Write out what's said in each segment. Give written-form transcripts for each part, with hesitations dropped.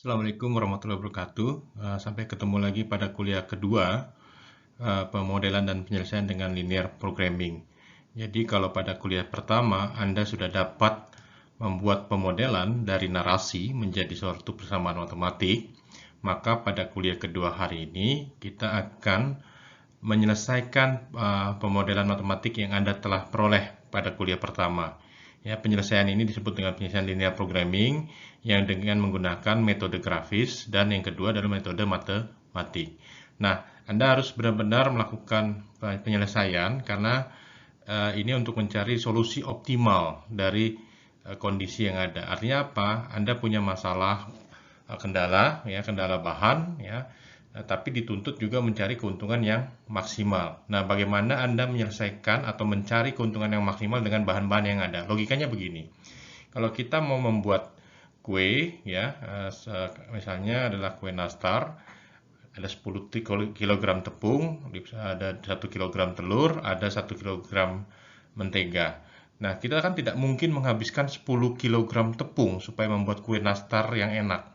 Assalamualaikum warahmatullahi wabarakatuh. Sampai ketemu lagi pada kuliah kedua, pemodelan dan penyelesaian dengan linear programming. Jadi kalau pada kuliah pertama Anda sudah dapat membuat pemodelan dari narasi menjadi suatu persamaan matematik, maka pada kuliah kedua hari ini kita akan menyelesaikan pemodelan matematik yang Anda telah peroleh pada kuliah pertama. Ya, penyelesaian ini disebut dengan penyelesaian linear programming yang dengan menggunakan metode grafis dan yang kedua adalah metode matematik. Nah, Anda harus benar-benar melakukan penyelesaian karena ini untuk mencari solusi optimal dari kondisi yang ada. Artinya apa? Anda punya masalah kendala, ya, kendala bahan, ya, tapi dituntut juga mencari keuntungan yang maksimal. Nah, bagaimana Anda menyelesaikan atau mencari keuntungan yang maksimal dengan bahan-bahan yang ada? Logikanya begini. Kalau kita mau membuat kue, ya, misalnya adalah kue nastar, ada 10 kg tepung, ada 1 kg telur, ada 1 kg mentega. Nah, kita kan tidak mungkin menghabiskan 10 kg tepung supaya membuat kue nastar yang enak.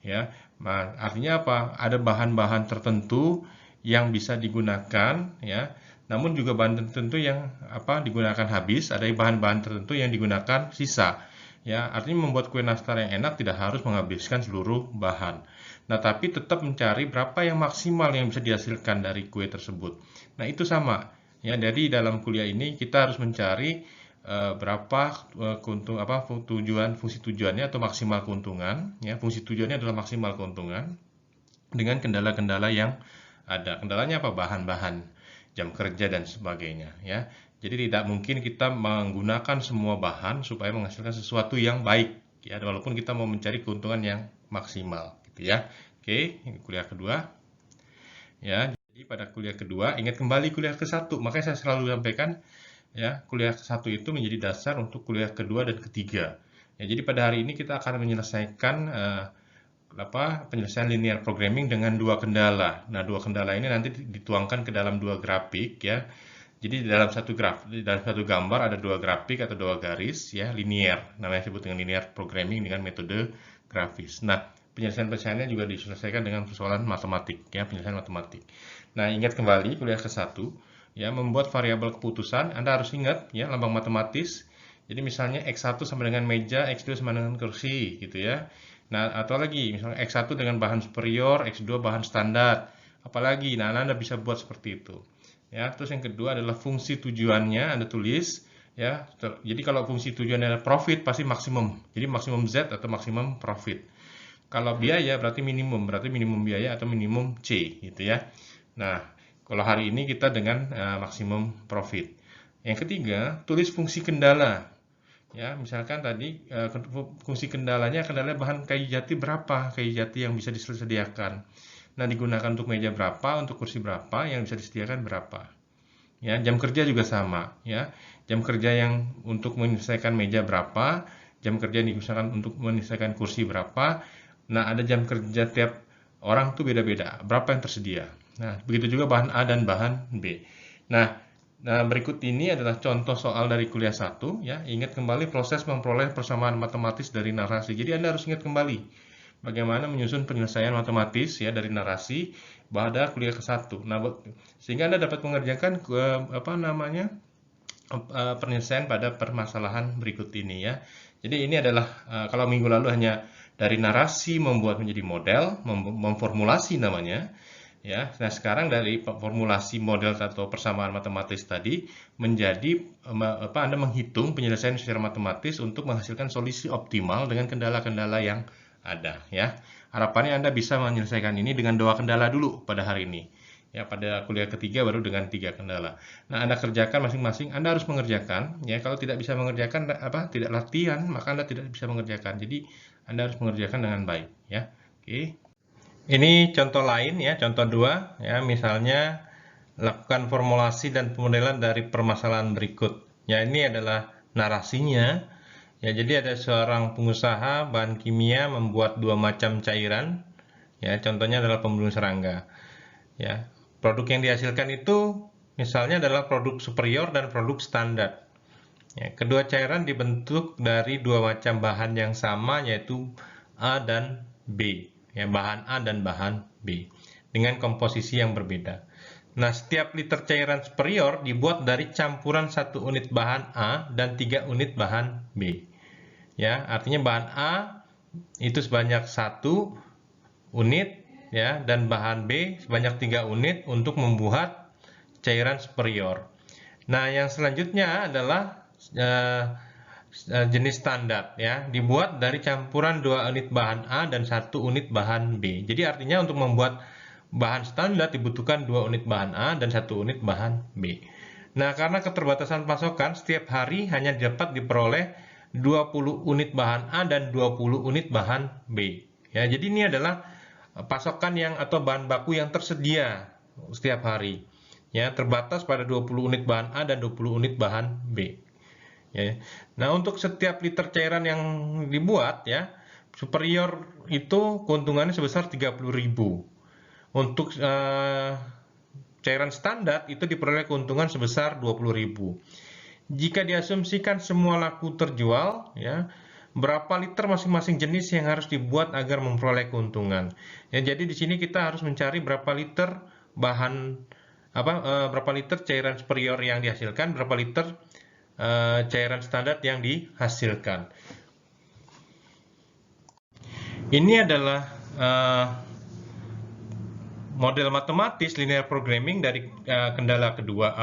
Ya, nah, artinya apa? Ada bahan-bahan tertentu yang bisa digunakan, ya. Namun juga bahan tertentu yang digunakan habis, ada bahan-bahan tertentu yang digunakan sisa. Ya, artinya membuat kue nastar yang enak tidak harus menghabiskan seluruh bahan. Nah, tapi tetap mencari berapa yang maksimal yang bisa dihasilkan dari kue tersebut. Nah, itu sama. Ya, jadi dalam kuliah ini kita harus mencari berapa fungsi tujuannya atau maksimal keuntungan, ya, fungsi tujuannya adalah maksimal keuntungan dengan kendala-kendala yang ada. Kendalanya apa? Bahan-bahan, jam kerja dan sebagainya, ya. Jadi tidak mungkin kita menggunakan semua bahan supaya menghasilkan sesuatu yang baik, ya, walaupun kita mau mencari keuntungan yang maksimal, gitu ya. Oke, ini kuliah kedua. Ya, jadi pada kuliah kedua ingat kembali kuliah ke-1. Makanya saya selalu sampaikan, ya, kuliah ke-1 itu menjadi dasar untuk kuliah kedua dan ketiga. Ya, jadi pada hari ini kita akan menyelesaikan penyelesaian linear programming dengan dua kendala. Nah, dua kendala ini nanti dituangkan ke dalam dua grafik, ya. Jadi dalam satu gambar ada dua grafik atau dua garis, ya, linear. Namanya disebut dengan linear programming dengan metode grafis. Nah, penyelesaian-penyelesaiannya juga diselesaikan dengan persoalan matematik, ya, penyelesaian matematik. Nah, ingat kembali kuliah ke-1, ya, membuat variabel keputusan. Anda harus ingat, ya, lambang matematis. Jadi misalnya X1 sama dengan meja, X2 sama dengan kursi, gitu ya. Nah, atau lagi misalnya X1 dengan bahan superior, X2 bahan standar. Apalagi, nah, Anda bisa buat seperti itu. Ya, terus yang kedua adalah fungsi tujuannya Anda tulis, ya. Jadi kalau fungsi tujuannya adalah profit pasti maksimum. Jadi maksimum Z atau maksimum profit. Kalau biaya berarti minimum biaya atau minimum C, gitu ya. Nah, kalau hari ini kita dengan maksimum profit. Yang ketiga, tulis fungsi kendala. Ya, misalkan tadi fungsi kendalanya bahan kayu jati berapa, kayu jati yang bisa disediakan. Nah, digunakan untuk meja berapa, untuk kursi berapa, yang bisa disediakan berapa. Ya, jam kerja juga sama, ya. Jam kerja yang untuk menyelesaikan meja berapa, jam kerja yang digunakan untuk menyelesaikan kursi berapa. Nah, ada jam kerja tiap orang tuh beda-beda, berapa yang tersedia. Nah, begitu juga bahan A dan bahan B. Nah, berikut ini adalah contoh soal dari kuliah 1, ya. Ingat kembali proses memperoleh persamaan matematis dari narasi. Jadi Anda harus ingat kembali bagaimana menyusun penyelesaian matematis, ya, dari narasi pada kuliah ke-1. Nah, sehingga Anda dapat mengerjakan penyelesaian pada permasalahan berikut ini, ya. Jadi ini adalah kalau minggu lalu hanya dari narasi membuat menjadi model, memformulasi namanya, ya. Nah, sekarang dari formulasi model atau persamaan matematis tadi menjadi Anda menghitung penyelesaian secara matematis untuk menghasilkan solusi optimal dengan kendala-kendala yang ada, ya. Harapannya Anda bisa menyelesaikan ini dengan dua kendala dulu pada hari ini. Ya, pada kuliah ketiga baru dengan 3 kendala. Nah, Anda kerjakan masing-masing, Anda harus mengerjakan, ya. Kalau tidak bisa mengerjakan tidak latihan, maka Anda tidak bisa mengerjakan. Jadi, Anda harus mengerjakan dengan baik, ya. Oke. Ini contoh lain, ya, contoh 2, ya. Misalnya lakukan formulasi dan pemodelan dari permasalahan berikut. Ya, ini adalah narasinya. Ya, jadi ada seorang pengusaha bahan kimia membuat 2 macam cairan. Ya, contohnya adalah pembunuh serangga. Ya, produk yang dihasilkan itu misalnya adalah produk superior dan produk standar. Ya, kedua cairan dibentuk dari 2 macam bahan yang sama yaitu A dan B, ya, bahan A dan bahan B dengan komposisi yang berbeda. Nah, setiap liter cairan superior dibuat dari campuran 1 unit bahan A dan 3 unit bahan B. Ya, artinya bahan A itu sebanyak 1 unit, ya, dan bahan B sebanyak 3 unit untuk membuat cairan superior. Nah, yang selanjutnya adalah jenis standar, ya, dibuat dari campuran 2 unit bahan A dan 1 unit bahan B. Jadi artinya untuk membuat bahan standar dibutuhkan 2 unit bahan A dan 1 unit bahan B. Nah, karena keterbatasan pasokan, setiap hari hanya dapat diperoleh 20 unit bahan A dan 20 unit bahan B. Ya, jadi ini adalah pasokan yang atau bahan baku yang tersedia setiap hari. Ya, terbatas pada 20 unit bahan A dan 20 unit bahan B. Ya. Nah, untuk setiap liter cairan yang dibuat, ya, superior itu keuntungannya sebesar 30.000. Untuk cairan standar itu diperoleh keuntungan sebesar 20.000. Jika diasumsikan semua laku terjual, ya, berapa liter masing-masing jenis yang harus dibuat agar memperoleh keuntungan? Ya, jadi di sini kita harus mencari berapa liter berapa liter cairan superior yang dihasilkan, berapa liter cairan standar yang dihasilkan. Ini adalah model matematis linear programming dari kendala kedua,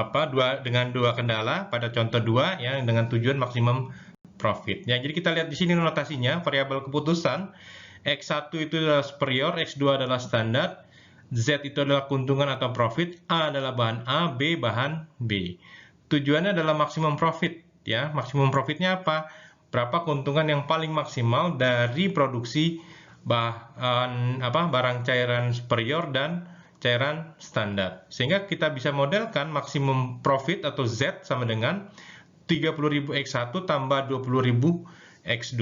dengan dua kendala pada contoh 2, ya, dengan tujuan maksimum profit. Ya, jadi kita lihat di sini notasinya, variabel keputusan X1 itu adalah superior, X2 adalah standar, Z itu adalah keuntungan atau profit, A adalah bahan A, B bahan B. Tujuannya adalah maksimum profit, ya. Maksimum profitnya apa? Berapa keuntungan yang paling maksimal dari produksi barang cairan superior dan cairan standar. Sehingga kita bisa modelkan maksimum profit atau Z sama dengan 30.000 X1 tambah 20.000 X2.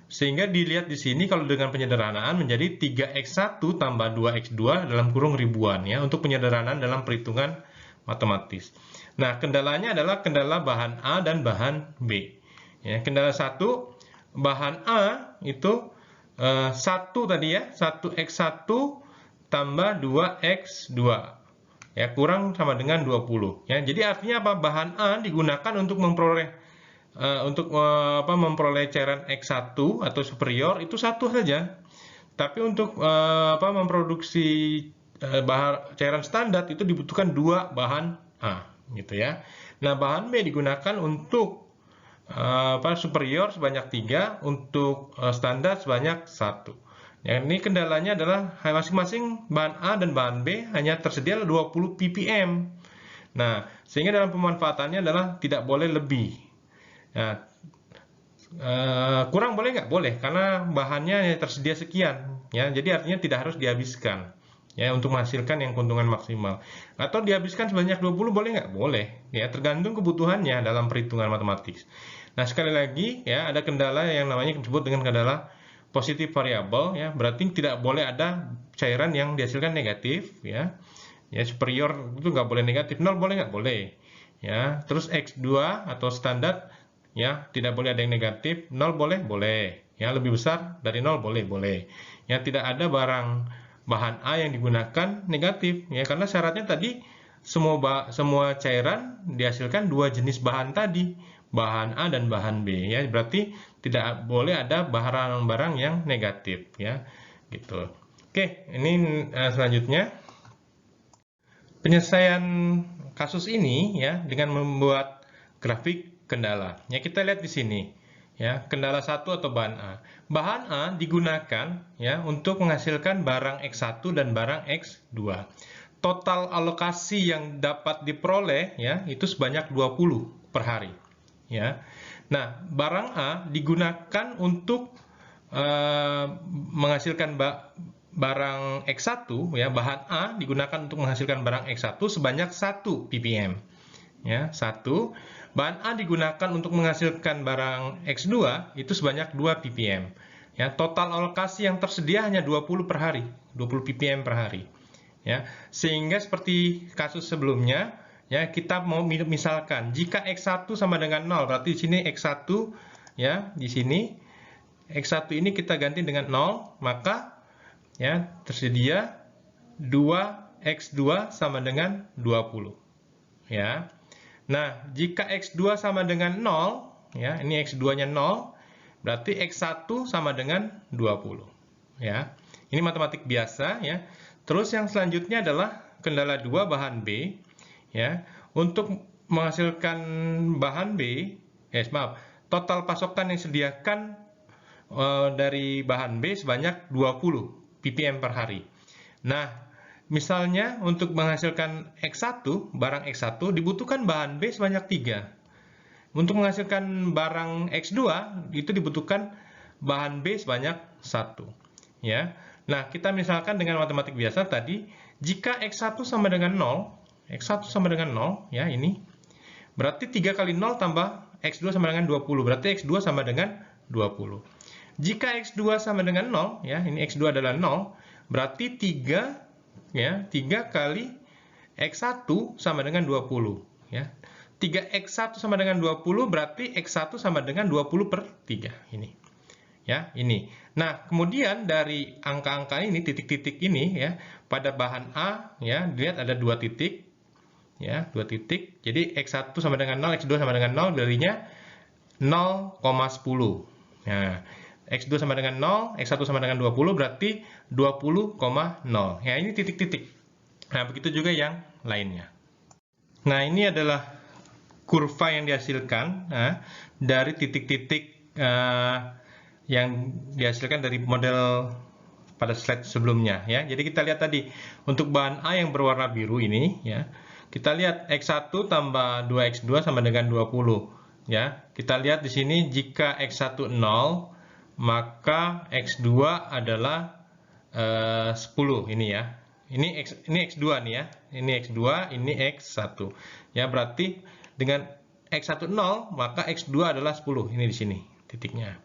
Sehingga dilihat di sini kalau dengan penyederhanaan menjadi 3X1 tambah 2X2 dalam kurung ribuan, ya, untuk penyederhanaan dalam perhitungan matematis. Nah, kendalanya adalah kendala bahan A dan bahan B. Ya, kendala 1, bahan A itu 1 tadi, ya, 1X1 tambah 2X2, ya, kurang sama dengan 20. Ya, jadi artinya apa? Bahan A digunakan untuk memperoleh cairan X1 atau superior itu 1 saja. Tapi untuk memproduksi cairan standar itu dibutuhkan 2 bahan A, gitu, ya. Nah, bahan B digunakan untuk superior sebanyak 3, untuk standar sebanyak 1. Ya, ini kendalanya adalah masing-masing bahan A dan bahan B hanya tersedia 20 ppm. Nah, sehingga dalam pemanfaatannya adalah tidak boleh lebih. Nah, kurang boleh nggak? Boleh, karena bahannya hanya tersedia sekian. Ya, jadi artinya tidak harus dihabiskan, ya, untuk menghasilkan yang keuntungan maksimal. Atau dihabiskan sebanyak 20 boleh nggak? Boleh, ya, tergantung kebutuhannya dalam perhitungan matematis. Nah, sekali lagi, ya, ada kendala yang namanya disebut dengan kendala positif variabel, ya, berarti tidak boleh ada cairan yang dihasilkan negatif, ya. Ya, superior itu nggak boleh negatif, 0 boleh nggak? Boleh, ya. Terus X2 atau standar, ya, tidak boleh ada yang negatif, 0 boleh? Boleh, ya, lebih besar dari 0 boleh? Boleh. Ya, tidak ada barang bahan A yang digunakan negatif, ya, karena syaratnya tadi semua cairan dihasilkan 2 jenis bahan tadi, bahan A dan bahan B, ya, berarti tidak boleh ada barang-barang yang negatif, ya, gitu. Oke, ini selanjutnya penyelesaian kasus ini, ya, dengan membuat grafik kendala. Ya, kita lihat di sini, ya, kendala 1 atau bahan A. Bahan A digunakan, ya, untuk menghasilkan barang X1 dan barang X2. Total alokasi yang dapat diperoleh, ya, itu sebanyak 20 per hari, ya. Nah, barang A digunakan untuk menghasilkan barang X1, ya, bahan A digunakan untuk menghasilkan barang X1 sebanyak 1 ppm, ya, 1. Bahan A digunakan untuk menghasilkan barang X2 itu sebanyak 2 ppm. Ya, total alokasi yang tersedia hanya 20 per hari, 20 ppm per hari. Ya, sehingga seperti kasus sebelumnya, ya, kita mau misalkan jika X1 sama dengan 0, berarti di sini X1, ya, di sini X1 ini kita ganti dengan 0, maka ya tersedia 2X2 sama dengan 20. Ya. Nah, jika X2 sama dengan 0, ya, ini X2-nya 0, berarti X1 sama dengan 20. Ya. Ini matematik biasa, ya. Terus yang selanjutnya adalah kendala 2 bahan B, ya. Untuk menghasilkan bahan B, total pasokan yang disediakan dari bahan B sebanyak 20 ppm per hari. Nah, misalnya untuk menghasilkan X1, barang X1 dibutuhkan bahan B sebanyak 3. Untuk menghasilkan barang X2 itu dibutuhkan bahan B sebanyak 1. Ya. Nah, kita misalkan dengan matematik biasa tadi, jika X1 sama dengan 0, X1 sama dengan 0, ya ini, berarti 3 kali 0 tambah X2 sama dengan 20, berarti X2 sama dengan 20. Jika X2 sama dengan 0, ya, ini X2 adalah 0, berarti 3, ya, 3 kali X1 sama dengan 20. Ya. 3X1 sama dengan 20, berarti X1 sama dengan 20 per 3. Ini. Ya, ini. Nah, kemudian dari angka-angka ini, titik-titik ini, ya, pada bahan A, ya, dilihat ada 2 titik. Ya, 2 titik. Jadi X1 sama dengan 0, X2 sama dengan 0, berinya 0,10. Nah, X2 sama dengan 0, X1 sama dengan 20, berarti 20,0. Ya, ini titik-titik. Nah, begitu juga yang lainnya. Nah, ini adalah kurva yang dihasilkan dari titik-titik yang dihasilkan dari model pada slide sebelumnya. Ya. Jadi kita lihat tadi, untuk bahan A yang berwarna biru ini, ya, kita lihat X1 tambah 2X2 sama dengan 20. Ya, kita lihat di sini jika X1 0, maka X2 adalah 10 ini ya. Ini X2 nih ya. Ini X2, ini X1. Ya, berarti dengan X1 0, maka X2 adalah 10. Ini di sini titiknya.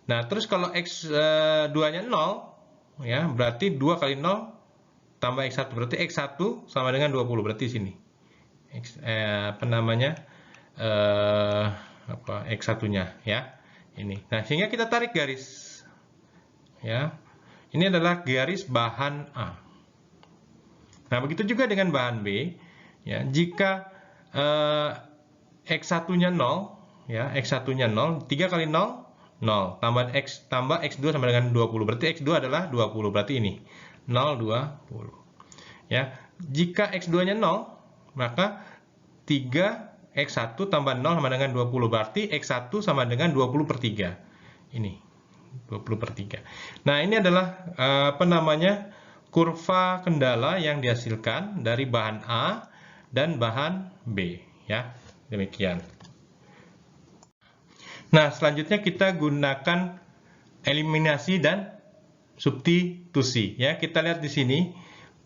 Nah, terus kalau X2-nya 0, ya, berarti 2 kali 0 tambah X1, berarti X1 sama dengan 20, berarti sini. X1-nya, ya. Ini. Nah, sehingga kita tarik garis. Ya. Ini adalah garis bahan A. Nah, begitu juga dengan bahan B, ya. Jika X1-nya 0, ya, X1-nya 0, 3 kali 0 0, tambah X2 sama dengan 20, berarti X2 adalah 20, berarti ini 0, 20. Ya, jika X2-nya 0, maka 3X1 tambah 0 sama dengan 20, berarti X1 sama dengan 20 per 3. Ini 20 per 3. Nah, ini adalah kurva kendala yang dihasilkan dari bahan A dan bahan B, ya. Demikian. Nah, selanjutnya kita gunakan eliminasi dan substitusi. Ya, kita lihat di sini,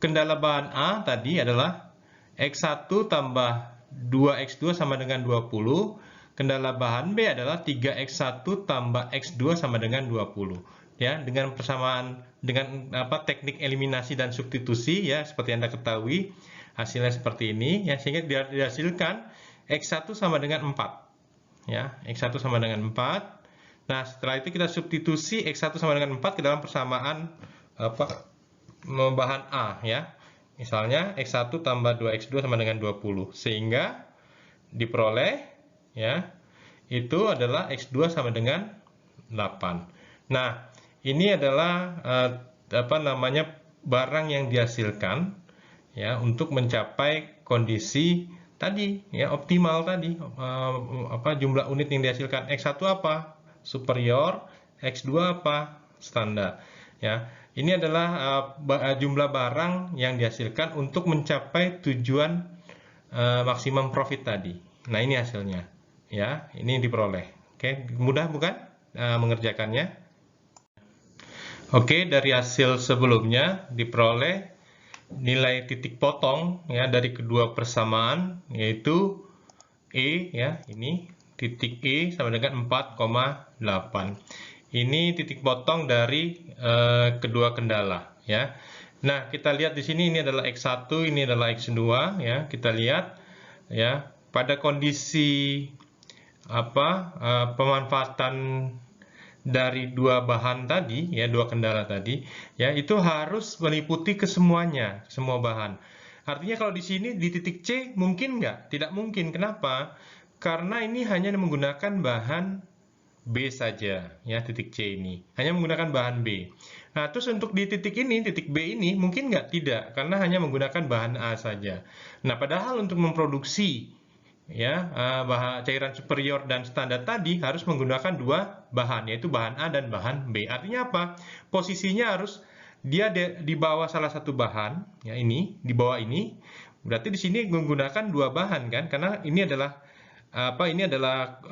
kendala bahan A tadi adalah X1 tambah 2X2 sama dengan 20. Kendala bahan B adalah 3X1 tambah X2 sama dengan 20. Ya, dengan persamaan dengan teknik eliminasi dan substitusi, ya, seperti Anda ketahui, hasilnya seperti ini, ya, sehingga dihasilkan X1 sama dengan 4. Ya, X1 sama dengan 4. Nah, setelah itu kita substitusi X1 sama dengan 4 ke dalam persamaan bahan A, ya. Misalnya X1 tambah 2X2 sama dengan 20, sehingga diperoleh, ya, itu adalah X2 sama dengan 8. Nah, ini adalah barang yang dihasilkan, ya, untuk mencapai kondisi tadi, ya, optimal tadi, jumlah unit yang dihasilkan. X1 apa? Superior. X2 apa? Standar. Ya, ini adalah jumlah barang yang dihasilkan untuk mencapai tujuan maksimum profit tadi. Nah, ini hasilnya. Ya, ini diperoleh. Oke, mudah bukan mengerjakannya? Oke, dari hasil sebelumnya diperoleh nilai titik potong, ya, dari kedua persamaan, yaitu E, ya, ini titik E sama dengan 4,8. Ini titik potong dari kedua kendala, ya. Nah, kita lihat di sini, ini adalah X1, ini adalah X2, ya. Kita lihat, ya, pada kondisi pemanfaatan dari dua bahan tadi, ya, dua kendala tadi, ya, itu harus meliputi kesemuanya, semua bahan. Artinya kalau di sini di titik C mungkin nggak? Tidak mungkin. Kenapa? Karena ini hanya menggunakan bahan B saja, ya, titik C ini. Hanya menggunakan bahan B. Nah, terus untuk di titik ini, titik B ini, mungkin nggak? Tidak, karena hanya menggunakan bahan A saja. Nah, padahal untuk memproduksi, ya, cairan superior dan standar tadi harus menggunakan dua bahan, yaitu bahan A dan bahan B. Artinya apa? Posisinya harus dia di bawah salah satu bahan, ya, ini di bawah ini. Berarti di sini menggunakan dua bahan kan? Karena ini adalah ini adalah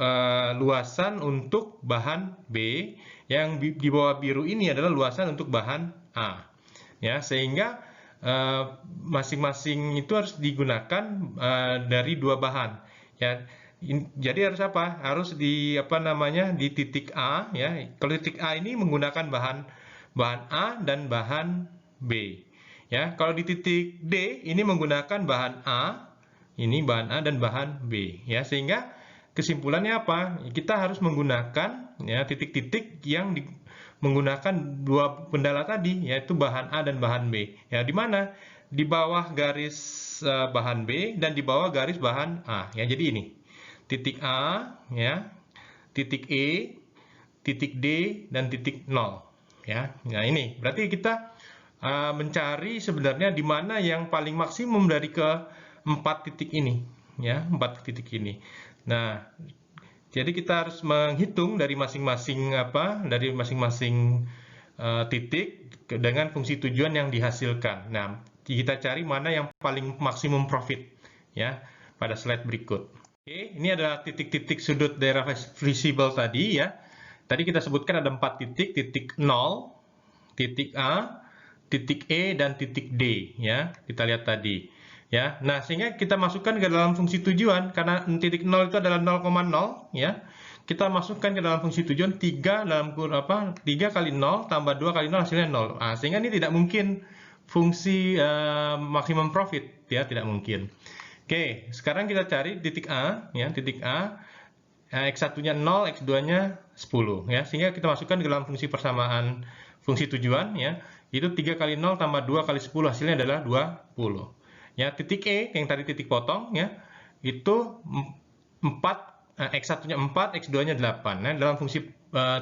luasan untuk bahan B, yang di bawah biru ini adalah luasan untuk bahan A. Ya, sehingga masing-masing itu harus digunakan dari dua bahan. Ya, jadi harus apa? Harus di di titik A, ya. Kalau titik A ini menggunakan bahan A dan bahan B. Ya, kalau di titik D ini menggunakan bahan A, ini bahan A dan bahan B. Ya, sehingga kesimpulannya apa? Kita harus menggunakan, ya, titik-titik yang menggunakan dua kendala tadi, yaitu bahan A dan bahan B. Ya, di mana? Di bawah garis bahan B dan di bawah garis bahan A. Ya, jadi ini titik A, ya, titik E, titik D, dan titik 0. Ya, nah ini berarti kita mencari sebenarnya di mana yang paling maksimum dari keempat titik ini, ya, 4 titik ini. Nah, jadi kita harus menghitung dari masing-masing titik dengan fungsi tujuan yang dihasilkan. Nah, kita cari mana yang paling maksimum profit, ya, pada slide berikut. Oke, ini adalah titik-titik sudut daerah visible tadi, ya. Tadi kita sebutkan ada 4 titik, titik 0, titik A, titik E, dan titik D, ya. Kita lihat tadi, ya. Nah, sehingga kita masukkan ke dalam fungsi tujuan, karena titik 0 itu adalah 0,0, ya. Kita masukkan ke dalam fungsi tujuan 3 kali 0 tambah 2 kali 0 hasilnya 0. Nah, sehingga ini tidak mungkin fungsi maksimum profit, ya, tidak mungkin. Oke, sekarang kita cari titik A, ya, titik A, X1-nya 0, X2-nya 10, ya, sehingga kita masukkan ke dalam fungsi persamaan fungsi tujuan, ya, itu 3 kali 0 tambah 2 kali 10 hasilnya adalah 20. Ya, titik E yang tadi titik potong, ya, itu 4, X1-nya 4, X2-nya 8. Nah, dalam fungsi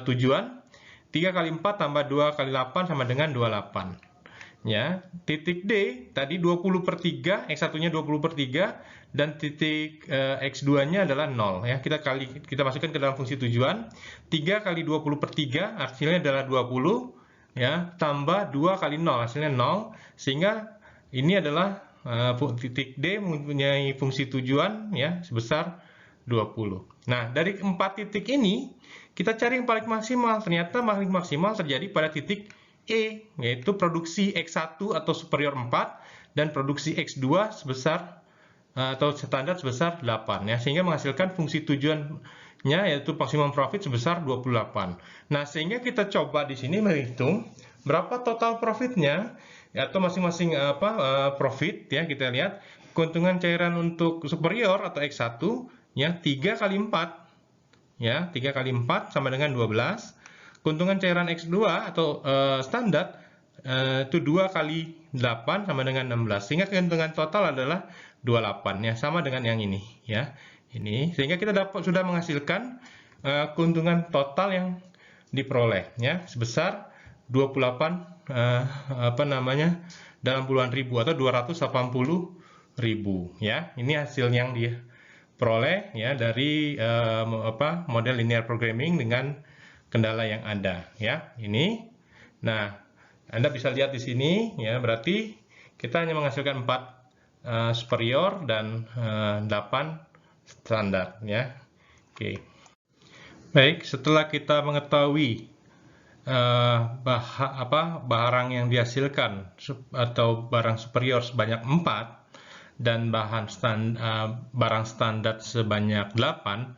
tujuan 3 kali 4 tambah 2 kali 8 sama dengan 28. Ya, titik D tadi 20/3, X1-nya 20/3, dan titik X2-nya adalah 0, ya. Kita masukkan ke dalam fungsi tujuan 3 kali 20/3 hasilnya adalah 20, ya, tambah 2 kali 0 hasilnya 0, sehingga ini adalah titik D mempunyai fungsi tujuan, ya, sebesar 20. Nah, dari 4 titik ini kita cari yang paling maksimal. Ternyata paling maksimal terjadi pada titik E, yaitu produksi X1 atau superior 4 dan produksi X2 sebesar atau standar sebesar 8, ya, sehingga menghasilkan fungsi tujuannya yaitu maksimum profit sebesar 28. Nah, sehingga kita coba di sini menghitung berapa total profitnya, atau masing-masing profit, ya. Kita lihat keuntungan cairan untuk superior atau X1, ya, 3 kali 4, ya, 3 kali 4 sama dengan 12. Keuntungan cairan X2 atau standar itu 2 kali 8 sama dengan 16, sehingga keuntungan total adalah 28, ya, sama dengan yang ini, ya. Ini sehingga kita sudah menghasilkan keuntungan total yang diperoleh, ya, sebesar 28 dalam puluhan ribu atau 280.000, ya. Ini hasil yang diperoleh, ya, dari model linear programming dengan kendala yang ada, ya. Ini. Nah, Anda bisa lihat di sini, ya, berarti kita hanya menghasilkan 4 superior dan 8 standar, ya. Oke. Baik, setelah kita mengetahui barang yang dihasilkan atau barang superior sebanyak 4 dan barang standar sebanyak 8,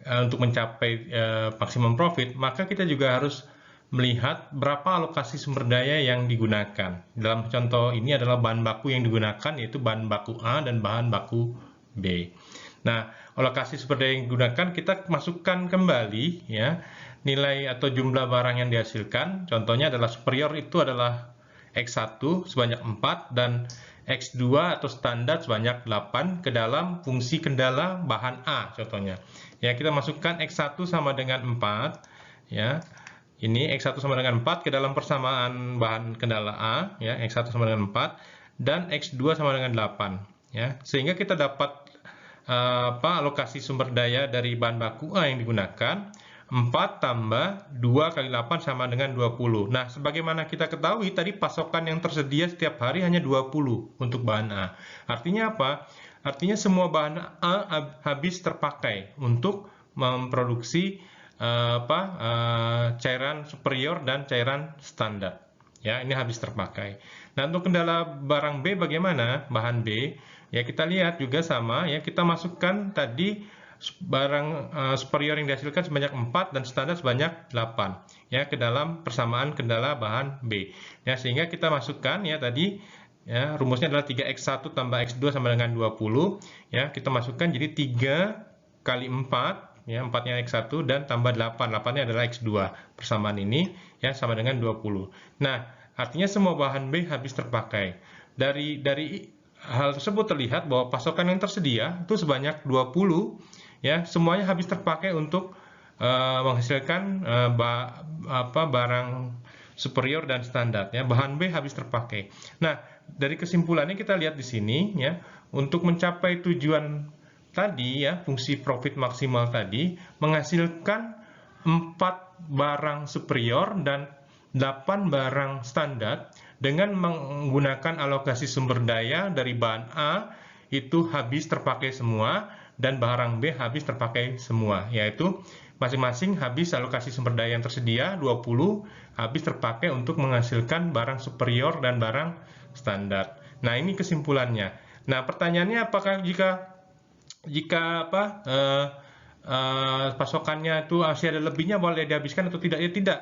untuk mencapai maksimum profit, maka kita juga harus melihat berapa alokasi sumber daya yang digunakan. Dalam contoh ini adalah bahan baku yang digunakan, yaitu bahan baku A dan bahan baku B. Nah, alokasi sumber daya yang digunakan kita masukkan kembali ya nilai atau jumlah barang yang dihasilkan. Contohnya adalah superior itu adalah X1 sebanyak 4 dan X2 atau standar sebanyak 8 ke dalam fungsi kendala bahan A contohnya. Ya, kita masukkan X1 sama dengan 4 ya. Ini X1 sama dengan 4 ke dalam persamaan bahan kendala A ya, X1 sama dengan 4 dan X2 sama dengan 8 ya. Sehingga kita dapat alokasi sumber daya dari bahan baku A yang digunakan 4 tambah 2 kali 8 sama dengan 20. Nah, sebagaimana kita ketahui tadi pasokan yang tersedia setiap hari hanya 20 untuk bahan A. Artinya apa? Artinya semua bahan A habis terpakai untuk memproduksi cairan superior dan cairan standar. Ya, ini habis terpakai. Nah, untuk kendala barang B bagaimana? Bahan B, ya kita lihat juga sama ya, kita masukkan tadi barang superior yang dihasilkan sebanyak 4 dan standar sebanyak 8 ya ke dalam persamaan kendala bahan B. Ya, sehingga kita masukkan ya tadi ya rumusnya adalah 3x1 tambah x2 sama dengan 20 ya, kita masukkan jadi 3 kali 4 ya, 4-nya x1 dan tambah 8. 8-nya adalah x2. Persamaan ini ya sama dengan 20. Nah, artinya semua bahan B habis terpakai. Dari hal tersebut terlihat bahwa pasokan yang tersedia itu sebanyak 20 ya, semuanya habis terpakai untuk menghasilkan barang superior dan standar ya. Bahan B habis terpakai. Nah, dari kesimpulannya kita lihat di sini ya, untuk mencapai tujuan tadi ya, fungsi profit maksimal tadi menghasilkan 4 barang superior dan 8 barang standar dengan menggunakan alokasi sumber daya dari bahan A itu habis terpakai semua dan barang B habis terpakai semua, yaitu masing-masing habis alokasi sumber daya yang tersedia 20 habis terpakai untuk menghasilkan barang superior dan barang standar. Nah, ini kesimpulannya. Nah, pertanyaannya apakah jika pasokannya itu masih ada lebihnya boleh dihabiskan atau tidak? Ya tidak.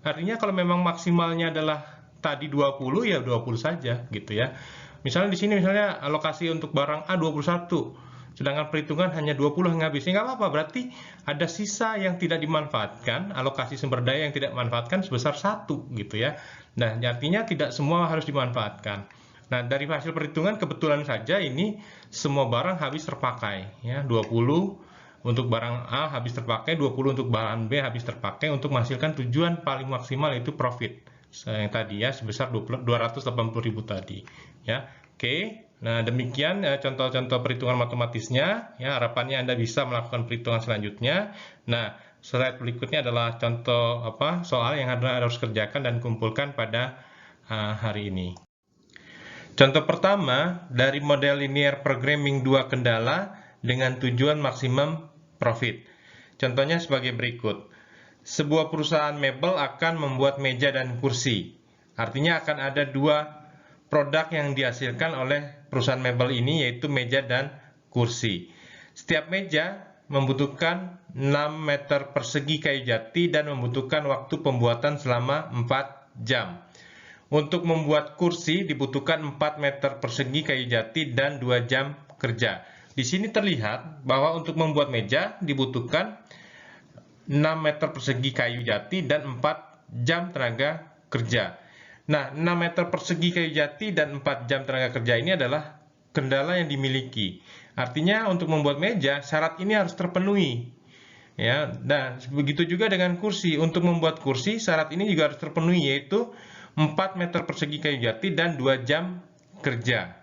Artinya kalau memang maksimalnya adalah tadi 20 ya 20 saja gitu ya. Misalnya di sini misalnya alokasi untuk barang A 21. Sedangkan perhitungan hanya 20 yang habis. Nggak apa-apa, berarti ada sisa yang tidak dimanfaatkan, alokasi sumber daya yang tidak dimanfaatkan sebesar 1 gitu ya. Nah, artinya tidak semua harus dimanfaatkan. Nah, dari hasil perhitungan kebetulan saja ini semua barang habis terpakai ya, 20 untuk barang A habis terpakai, 20 untuk barang B habis terpakai untuk menghasilkan tujuan paling maksimal yaitu profit yang tadi ya sebesar 280.000 tadi ya. Oke. Nah, demikian contoh-contoh perhitungan matematisnya ya, harapannya Anda bisa melakukan perhitungan selanjutnya. Nah, slide berikutnya adalah contoh soal yang Anda harus kerjakan dan kumpulkan pada hari ini. Contoh pertama, dari model linear programming 2 kendala dengan tujuan maksimum profit. Contohnya sebagai berikut. Sebuah perusahaan mebel akan membuat meja dan kursi. Artinya akan ada 2 produk yang dihasilkan oleh perusahaan mebel ini, yaitu meja dan kursi. Setiap meja membutuhkan 6 meter persegi kayu jati dan membutuhkan waktu pembuatan selama 4 jam. Untuk membuat kursi dibutuhkan 4 meter persegi kayu jati dan 2 jam kerja. Di sini terlihat bahwa untuk membuat meja dibutuhkan 6 meter persegi kayu jati dan 4 jam tenaga kerja. Nah, 6 meter persegi kayu jati dan 4 jam tenaga kerja ini adalah kendala yang dimiliki. Artinya untuk membuat meja, syarat ini harus terpenuhi. Ya, dan begitu juga dengan kursi. Untuk membuat kursi, syarat ini juga harus terpenuhi, yaitu 4 meter persegi kayu jati dan 2 jam kerja.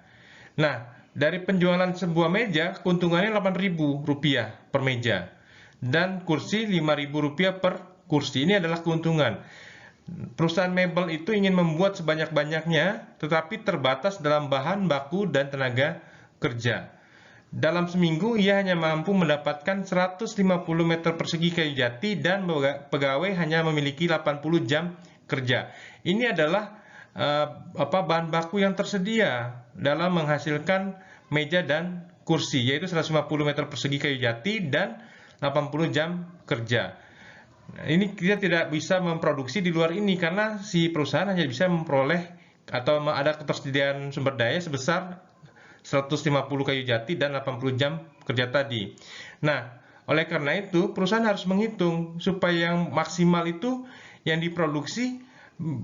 Nah, dari penjualan sebuah meja, keuntungannya Rp8.000 per meja. Dan kursi Rp5.000 per kursi. Ini adalah keuntungan. Perusahaan mebel itu ingin membuat sebanyak-banyaknya, tetapi terbatas dalam bahan baku dan tenaga kerja. Dalam seminggu, ia hanya mampu mendapatkan 150 meter persegi kayu jati dan pegawai hanya memiliki 80 jam kerja. Ini adalah bahan baku yang tersedia dalam menghasilkan meja dan kursi, yaitu 150 meter persegi kayu jati dan 80 jam kerja. Nah, ini kita tidak bisa memproduksi di luar ini karena si perusahaan hanya bisa memperoleh atau ada ketersediaan sumber daya sebesar 150 kayu jati dan 80 jam kerja tadi. Nah, oleh karena itu perusahaan harus menghitung supaya yang maksimal itu yang diproduksi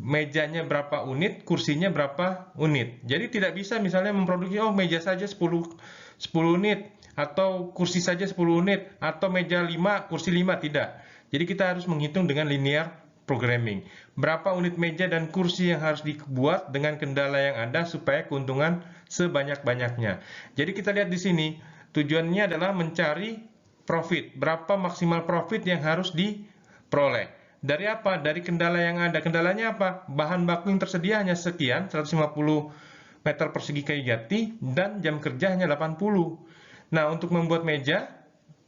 mejanya berapa unit, kursinya berapa unit. Jadi tidak bisa misalnya memproduksi meja saja 10 unit atau kursi saja 10 unit atau meja 5, kursi 5, tidak. Jadi kita harus menghitung dengan linear programming. Berapa unit meja dan kursi yang harus dibuat dengan kendala yang ada supaya keuntungan sebanyak-banyaknya. Jadi kita lihat di sini, tujuannya adalah mencari profit. Berapa maksimal profit yang harus diperoleh. Dari apa? Dari kendala yang ada. Kendalanya apa? Bahan baku yang tersedia hanya sekian, 150 meter persegi kayu jati, dan jam kerja hanya 80. Nah, untuk membuat meja,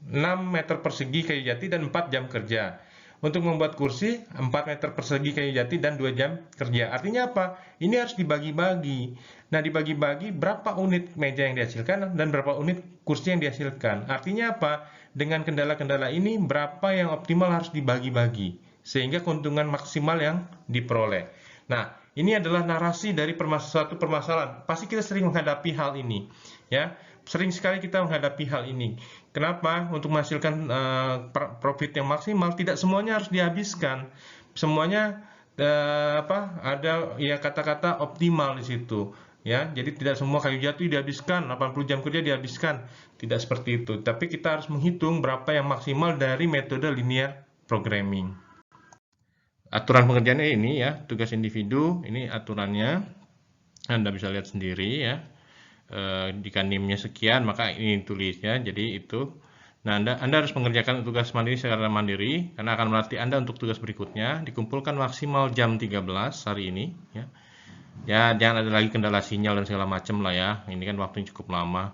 6 meter persegi kayu jati dan 4 jam kerja. Untuk membuat kursi, 4 meter persegi kayu jati dan 2 jam kerja. Artinya apa? Ini harus dibagi-bagi. Nah, dibagi-bagi berapa unit meja yang dihasilkan dan berapa unit kursi yang dihasilkan. Artinya apa? Dengan kendala-kendala ini, berapa yang optimal harus dibagi-bagi. Sehingga keuntungan maksimal yang diperoleh. Nah, ini adalah narasi dari suatu permasalahan. Pasti kita sering menghadapi hal ini, ya. Sering sekali kita menghadapi hal ini. Kenapa? Untuk menghasilkan profit yang maksimal, tidak semuanya harus dihabiskan. Semuanya ada ya kata-kata optimal di situ. Ya, jadi tidak semua kayu jati dihabiskan, 80 jam kerja dihabiskan. Tidak seperti itu. Tapi kita harus menghitung berapa yang maksimal dari metode linear programming. Aturan pengerjaannya ini ya, tugas individu, ini aturannya. Anda bisa lihat sendiri ya. Jika NIM-nya sekian, maka ini tulisnya. Jadi itu. Nah, Anda harus mengerjakan tugas mandiri secara mandiri, karena akan melatih Anda untuk tugas berikutnya. Dikumpulkan maksimal jam 13 hari ini. Ya, jangan ada lagi kendala sinyal dan segala macam lah ya. Ini kan waktunya cukup lama.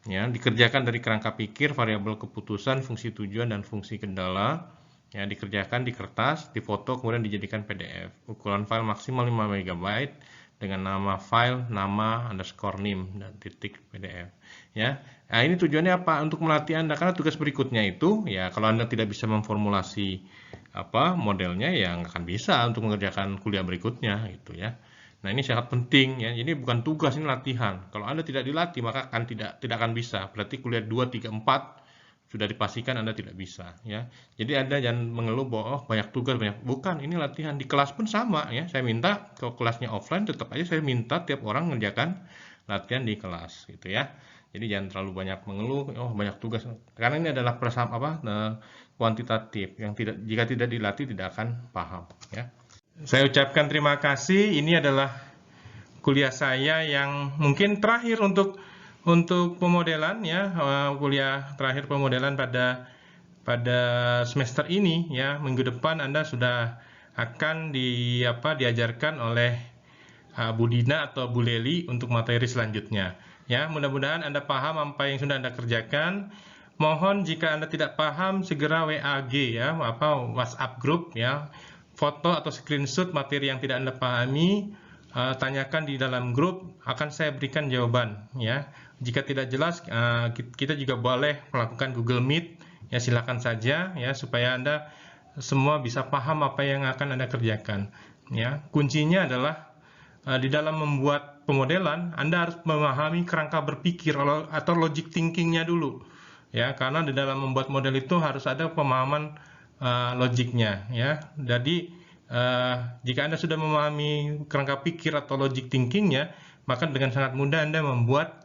Ya, dikerjakan dari kerangka pikir, variabel keputusan, fungsi tujuan, dan fungsi kendala. Ya, dikerjakan di kertas, difoto, kemudian dijadikan PDF. Ukuran file maksimal 5 MB dengan nama file, nama, _nim, dan titik PDF. Ya, nah ini tujuannya apa? Untuk melatih Anda, karena tugas berikutnya itu, ya kalau Anda tidak bisa memformulasi modelnya, ya nggak akan bisa untuk mengerjakan kuliah berikutnya, gitu ya. Nah ini sangat penting ya. Jadi bukan tugas, ini latihan. Kalau Anda tidak dilatih, maka tidak akan bisa. Berarti kuliah 2, 3, 4 sudah dipastikan Anda tidak bisa ya. Jadi Anda jangan mengeluh bahwa banyak tugas, bukan, ini latihan. Di kelas pun sama ya. Saya minta kalau kelasnya offline tetap aja saya minta tiap orang mengerjakan latihan di kelas gitu ya. Jadi jangan terlalu banyak mengeluh, banyak tugas. Karena ini adalah kuantitatif yang jika tidak dilatih tidak akan paham ya. Saya ucapkan terima kasih. Ini adalah kuliah saya yang mungkin terakhir untuk pemodelan ya, kuliah terakhir pemodelan pada semester ini ya. Minggu depan Anda sudah akan diajarkan oleh Bu Dina atau Bu Leli untuk materi selanjutnya ya. Mudah-mudahan Anda paham apa yang sudah Anda kerjakan. Mohon jika Anda tidak paham segera WAG ya, WhatsApp group ya. Foto atau screenshot materi yang tidak Anda pahami, tanyakan di dalam grup, akan saya berikan jawaban ya. Jika tidak jelas, kita juga boleh melakukan Google Meet ya, silakan saja ya, supaya Anda semua bisa paham apa yang akan Anda kerjakan ya. Kuncinya adalah di dalam membuat pemodelan Anda harus memahami kerangka berpikir atau logic thinking-nya dulu ya, karena di dalam membuat model itu harus ada pemahaman logiknya ya. Jadi jika Anda sudah memahami kerangka pikir atau logic thinking-nya, maka dengan sangat mudah Anda membuat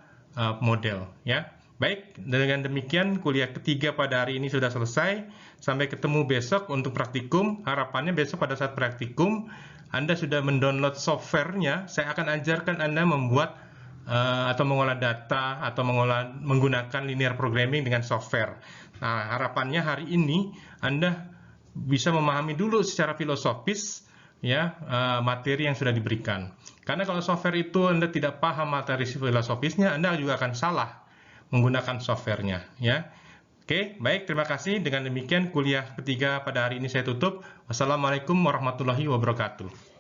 model ya. Baik, dengan demikian kuliah ketiga pada hari ini sudah selesai. Sampai ketemu besok untuk praktikum. Harapannya besok pada saat praktikum Anda sudah mendownload softwarenya. Saya akan ajarkan Anda membuat atau mengolah data atau menggunakan linear programming dengan software. Nah, harapannya hari ini Anda bisa memahami dulu secara filosofis ya materi yang sudah diberikan. Karena kalau software itu Anda tidak paham materi filosofisnya, Anda juga akan salah menggunakan softwarenya ya. Oke, baik, terima kasih. Dengan demikian kuliah ketiga pada hari ini saya tutup. Wassalamualaikum warahmatullahi wabarakatuh.